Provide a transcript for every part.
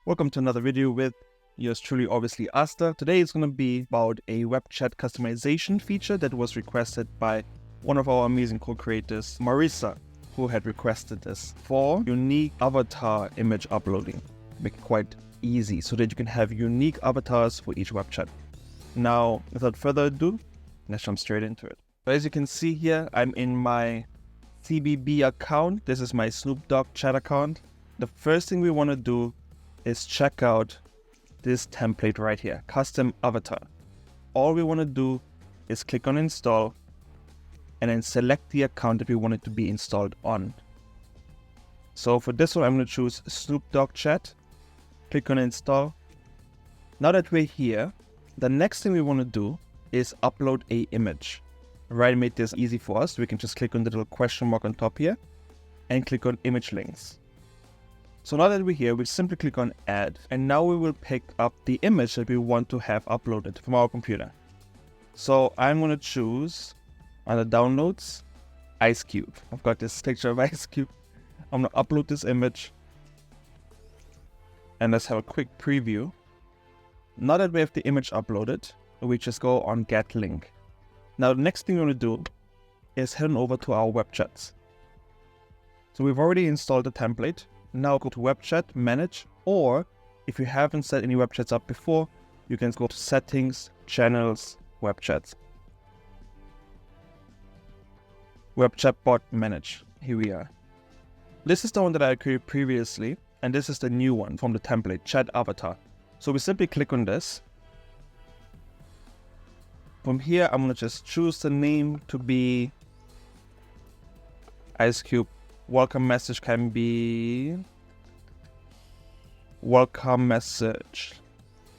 Welcome to another video with yours truly, obviously Asta. Today is going to be about a web chat customization feature that was requested by one of our amazing co-creators, Marisa, who had requested this for unique avatar image uploading. Make it quite easy so that you can have unique avatars for each web chat. Now, without further ado, let's jump straight into it. So as you can see here, I'm in my CBB account. This is my Snoop Dogg chat account. The first thing we want to do is check out this template right here, custom avatar. All we want to do is click on install and then select the account that we want it to be installed on. So for this one, I'm going to choose Snoop Dogg chat, click on install. Now that we're here, the next thing we want to do is upload a image. Right, made this easy for us. We can just click on the little question mark on top here and click on image links. So now that we're here, we simply click on add, and now we will pick up the image that we want to have uploaded from our computer. So I'm going to choose under downloads, Ice Cube. I've got this picture of Ice Cube. I'm going to upload this image and let's have a quick preview. Now that we have the image uploaded, we just go on get link. Now the next thing we're going to do is head on over to our web chats. So we've already installed the template. Now go to web chat, manage, or if you haven't set any web chats up before, you can go to settings, channels, web chats. Web chat bot manage. Here we are. This is the one that I created previously, and this is the new one from the template, chat avatar. So we simply click on this. From here, I'm going to just choose the name to be Ice Cube. Welcome message can be welcome message.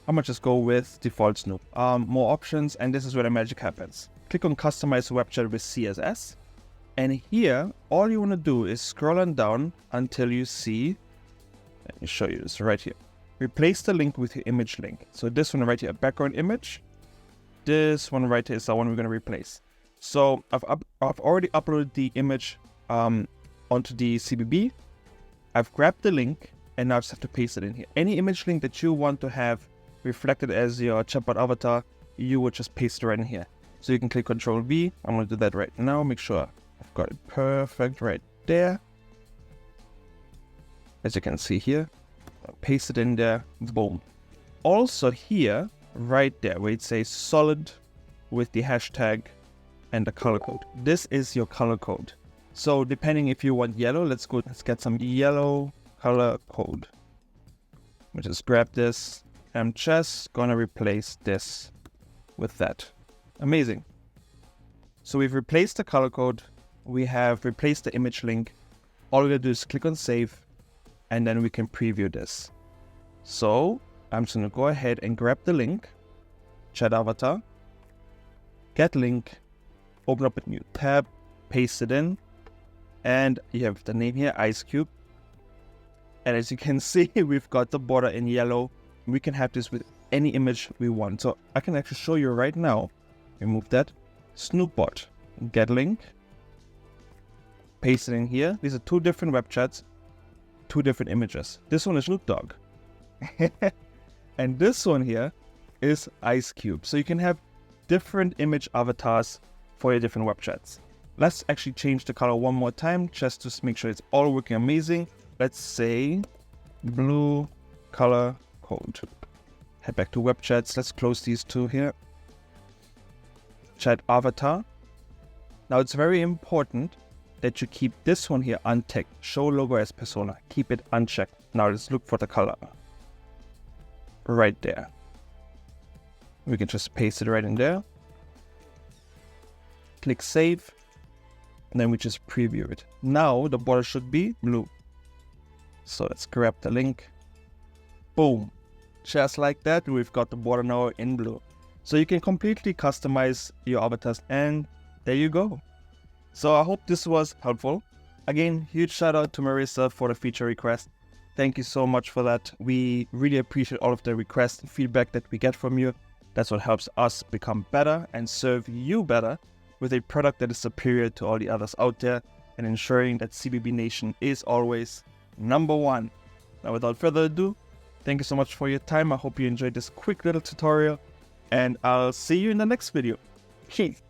I'm going to just go with default Snoop. More options, and this is where the magic happens. Click on customize web chat with CSS. And here, all you want to do is scroll on down until you see, let me show you this right here. Replace the link with your image link. So this one right here, background image. This one right here is the one we're going to replace. So I've already uploaded the image onto the CBB. I've grabbed the link and now I just have to paste it in here. Any image link that you want to have reflected as your chatbot avatar, you would just paste it right in here. So you can click Ctrl V. I'm going to do that right now. Make sure I've got it perfect right there. As you can see here, I'll paste it in there. Boom. Also here, right there, where it says solid with the hashtag and the color code. This is your color code. So depending if you want yellow, let's get some yellow color code. We'll just grab this. I'm just gonna replace this with that. Amazing. So we've replaced the color code. We have replaced the image link. All we gotta do is click on save, and then we can preview this. So I'm just gonna go ahead and grab the link, chat avatar, get link, open up a new tab, paste it in. And you have the name here, Ice Cube. And as you can see, we've got the border in yellow. We can have this with any image we want. So I can actually show you right now. Remove that. Snoopbot. Get link. Paste it in here. These are two different web chats. Two different images. This one is Snoop Dogg. And this one here is Ice Cube. So you can have different image avatars for your different web chats. Let's actually change the color one more time just to make sure it's all working amazing. Let's say blue color code. Head back to web chats. Let's close these two here. Chat avatar. Now it's very important that you keep this one here unchecked. Show logo as persona. Keep it unchecked. Now let's look for the color. Right there. We can just paste it right in there. Click save. And then we just preview it. Now the border should be blue. So let's grab the link. Boom. Just like that, we've got the border now in blue. So you can completely customize your avatars, and there you go. So I hope this was helpful. Again, huge shout out to Marisa for the feature request. Thank you so much for that. We really appreciate all of the requests and feedback that we get from you. That's what helps us become better and serve you better with a product that is superior to all the others out there, and ensuring that CBB Nation is always #1. Now without further ado, Thank you so much for your time. I hope you enjoyed this quick little tutorial, and I'll see you in the next video. Peace.